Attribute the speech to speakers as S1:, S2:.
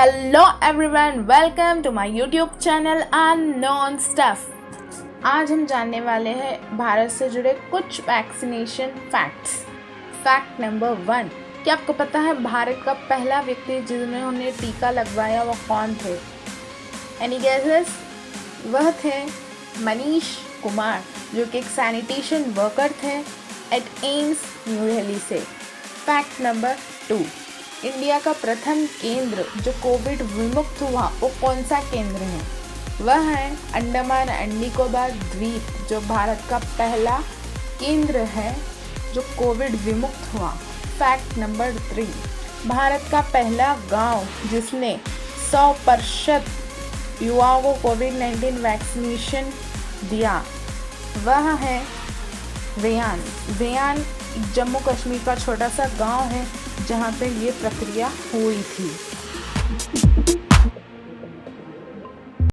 S1: Hello everyone, welcome to my YouTube channel unknown stuff. आज हम जानने वाले हैं भारत से जुड़े कुछ वैक्सीनेशन फैक्ट्स। फैक्ट नंबर 1, क्या आपको पता है भारत का पहला व्यक्ति जिन्होंने टीका लगवाया वो कौन थे? Any guesses? वह थे मनीष कुमार, जो कि एक सैनिटेशन वर्कर थे एट एम्स न्यू दिल्ली से। फैक्ट नंबर 2, इंडिया का प्रथम केंद्र जो कोविड विमुक्त हुआ वो कौन सा केंद्र है? वह है अंडमान एंड निकोबार द्वीप, जो भारत का पहला केंद्र है जो कोविड विमुक्त हुआ। फैक्ट नंबर 3, भारत का पहला गांव जिसने 100% युवाओं को कोविड-19 वैक्सीनेशन दिया वह है वेयान जम्मू कश्मीर का छोटा सा गांव है जहां पे ये प्रक्रिया हुई थी।